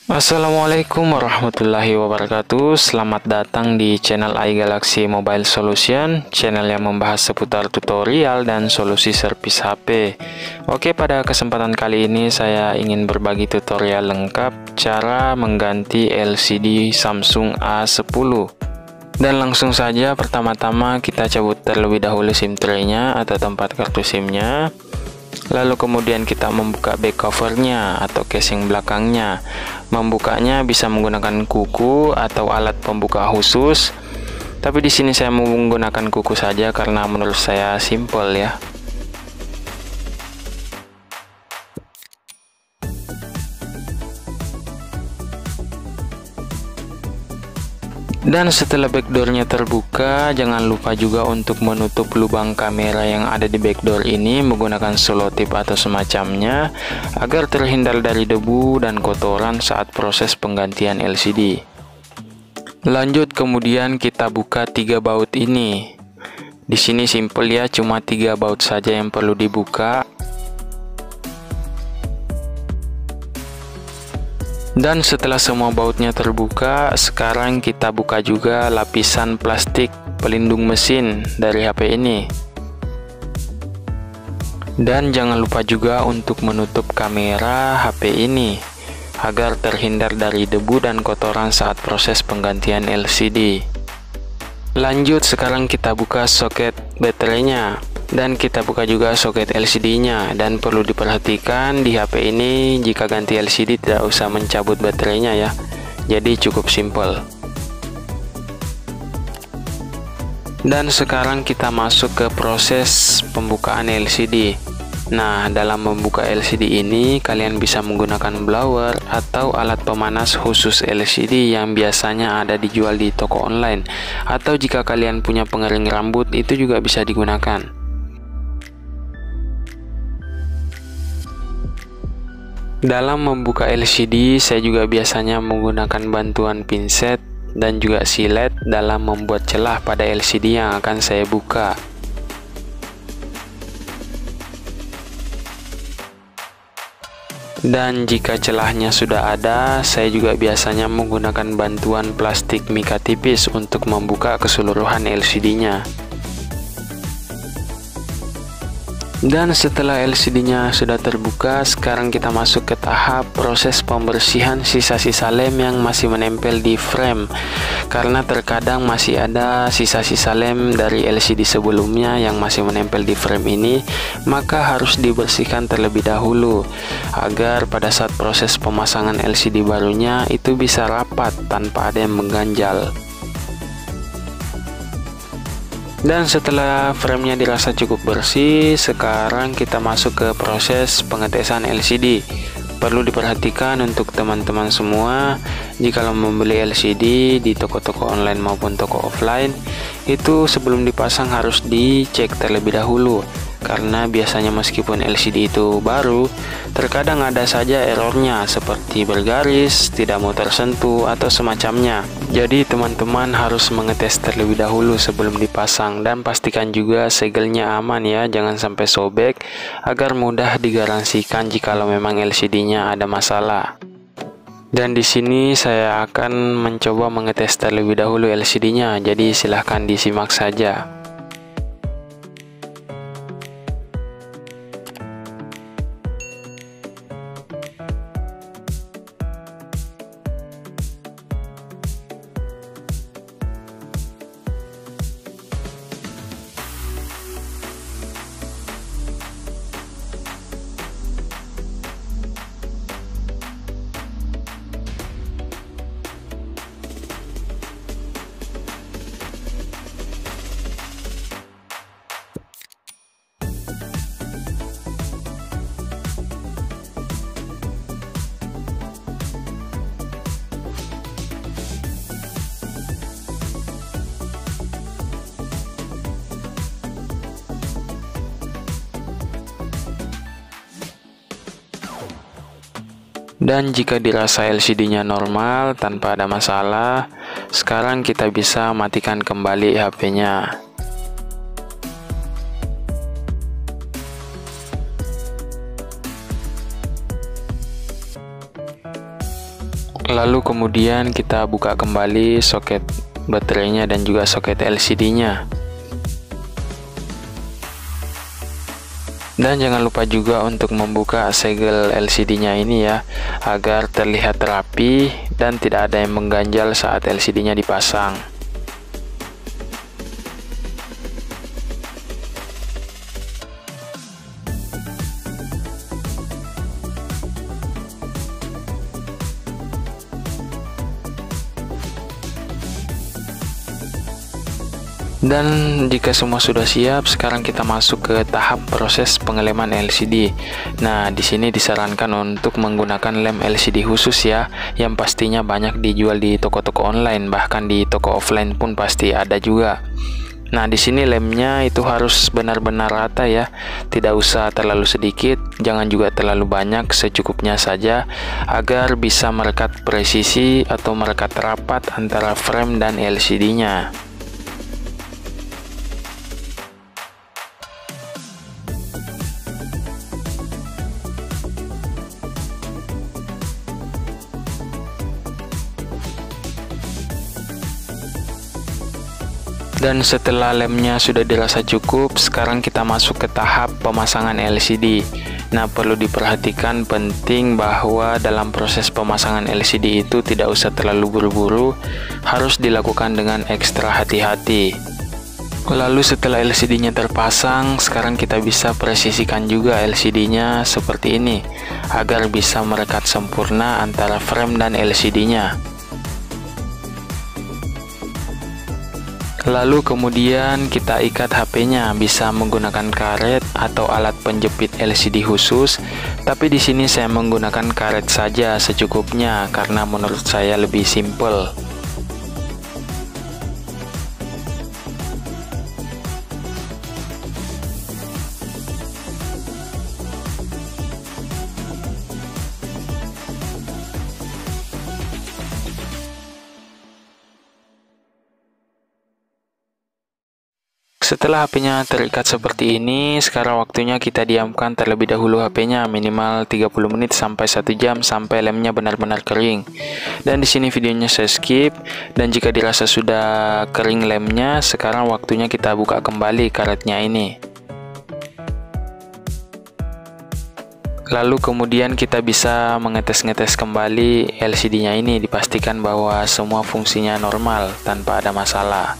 Assalamualaikum warahmatullahi wabarakatuh. Selamat datang di channel iGalaxy Mobile Solution, channel yang membahas seputar tutorial dan solusi servis HP. Oke, pada kesempatan kali ini saya ingin berbagi tutorial lengkap cara mengganti LCD Samsung A10. Dan langsung saja, pertama-tama kita cabut terlebih dahulu SIM tray-nya atau tempat kartu SIM-nya. Lalu kemudian kita membuka back covernya atau casing belakangnya. Membukanya bisa menggunakan kuku atau alat pembuka khusus. Tapi di sini saya menggunakan kuku saja karena menurut saya simple ya. Dan setelah backdoornya terbuka, jangan lupa juga untuk menutup lubang kamera yang ada di backdoor ini menggunakan selotip atau semacamnya agar terhindar dari debu dan kotoran saat proses penggantian LCD. Lanjut, kemudian kita buka 3 baut ini. Di sini simple ya, cuma 3 baut saja yang perlu dibuka. Dan setelah semua bautnya terbuka, sekarang kita buka juga lapisan plastik pelindung mesin dari HP ini. Dan jangan lupa juga untuk menutup kamera HP ini agar terhindar dari debu dan kotoran saat proses penggantian LCD. Lanjut, sekarang kita buka soket baterainya. Dan kita buka juga soket LCD-nya. Dan perlu diperhatikan di HP ini jika ganti LCD tidak usah mencabut baterainya ya. Jadi cukup simple. Dan sekarang kita masuk ke proses pembukaan LCD. Nah, dalam membuka LCD ini kalian bisa menggunakan blower atau alat pemanas khusus LCD yang biasanya ada dijual di toko online. Atau jika kalian punya pengering rambut itu juga bisa digunakan. Dalam membuka LCD, saya juga biasanya menggunakan bantuan pinset dan juga silet dalam membuat celah pada LCD yang akan saya buka. Dan jika celahnya sudah ada, saya juga biasanya menggunakan bantuan plastik mika tipis untuk membuka keseluruhan LCD-nya. Dan setelah LCD-nya sudah terbuka, sekarang kita masuk ke tahap proses pembersihan sisa-sisa lem yang masih menempel di frame. Karena terkadang masih ada sisa-sisa lem dari LCD sebelumnya yang masih menempel di frame ini, maka harus dibersihkan terlebih dahulu agar pada saat proses pemasangan LCD barunya itu bisa rapat tanpa ada yang mengganjal. Dan setelah framenya dirasa cukup bersih, sekarang kita masuk ke proses pengetesan LCD. Perlu diperhatikan untuk teman-teman semua, jika membeli LCD di toko-toko online maupun toko offline, itu sebelum dipasang harus dicek terlebih dahulu. Karena biasanya meskipun LCD itu baru, terkadang ada saja errornya seperti bergaris, tidak mau tersentuh, atau semacamnya. Jadi teman-teman harus mengetes terlebih dahulu sebelum dipasang dan pastikan juga segelnya aman ya, jangan sampai sobek agar mudah digaransikan jikalau memang LCD-nya ada masalah. Dan di sini saya akan mencoba mengetes terlebih dahulu LCD-nya, jadi silahkan disimak saja. Dan jika dirasa LCD-nya normal tanpa ada masalah, sekarang kita bisa matikan kembali HP-nya. Lalu kemudian kita buka kembali soket baterainya dan juga soket LCD-nya. Dan jangan lupa juga untuk membuka segel LCD-nya ini ya, agar terlihat rapi dan tidak ada yang mengganjal saat LCD-nya dipasang. Dan jika semua sudah siap, sekarang kita masuk ke tahap proses pengeleman LCD. Nah, di sini disarankan untuk menggunakan lem LCD khusus ya, yang pastinya banyak dijual di toko-toko online, bahkan di toko offline pun pasti ada juga. Nah, di sini lemnya itu harus benar-benar rata ya, tidak usah terlalu sedikit, jangan juga terlalu banyak, secukupnya saja, agar bisa merekat presisi atau merekat rapat antara frame dan LCD-nya. Dan setelah lemnya sudah dirasa cukup, sekarang kita masuk ke tahap pemasangan LCD. Nah, perlu diperhatikan penting bahwa dalam proses pemasangan LCD itu tidak usah terlalu buru-buru, harus dilakukan dengan ekstra hati-hati. Lalu setelah LCD-nya terpasang, sekarang kita bisa presisikan juga LCD-nya seperti ini, agar bisa merekat sempurna antara frame dan LCD-nya. Lalu kemudian kita ikat HP-nya, bisa menggunakan karet atau alat penjepit LCD khusus, tapi di sini saya menggunakan karet saja secukupnya karena menurut saya lebih simple. Setelah HP-nya terikat seperti ini, sekarang waktunya kita diamkan terlebih dahulu HP-nya minimal 30 menit sampai 1 jam sampai lemnya benar-benar kering. Dan di sini videonya saya skip, dan jika dirasa sudah kering lemnya, sekarang waktunya kita buka kembali karetnya ini. Lalu kemudian kita bisa mengetes-ngetes kembali LCD-nya ini, dipastikan bahwa semua fungsinya normal tanpa ada masalah.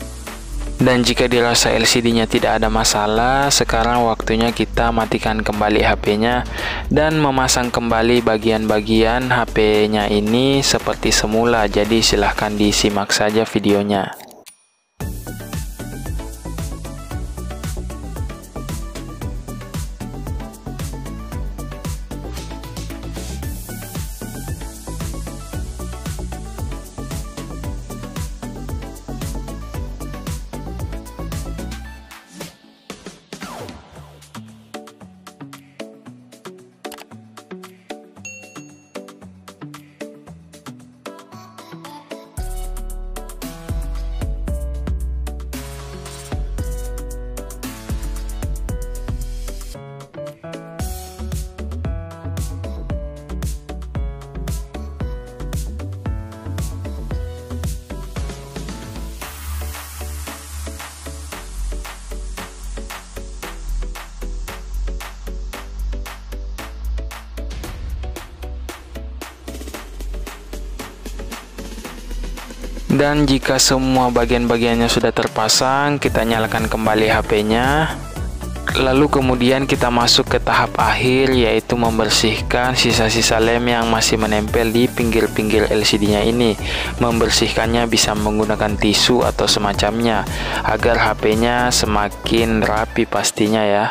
Dan jika dirasa LCD-nya tidak ada masalah, sekarang waktunya kita matikan kembali HP-nya dan memasang kembali bagian-bagian HP-nya ini seperti semula. Jadi silahkan disimak saja videonya. Dan jika semua bagian-bagiannya sudah terpasang, kita nyalakan kembali HP-nya. Lalu kemudian kita masuk ke tahap akhir, yaitu membersihkan sisa-sisa lem yang masih menempel di pinggir-pinggir LCD-nya ini. Membersihkannya bisa menggunakan tisu atau semacamnya, agar HP-nya semakin rapi pastinya ya.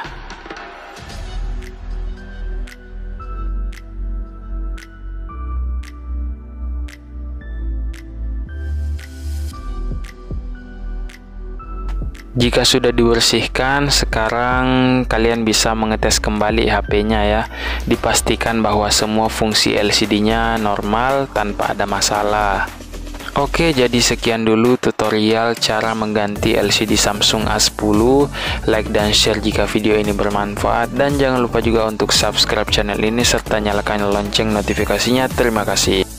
Jika sudah dibersihkan, sekarang kalian bisa mengetes kembali HP-nya ya. Dipastikan bahwa semua fungsi LCD-nya normal tanpa ada masalah. Oke, jadi sekian dulu tutorial cara mengganti LCD Samsung A10. Like dan share jika video ini bermanfaat, dan jangan lupa juga untuk subscribe channel ini serta nyalakan lonceng notifikasinya. Terima kasih.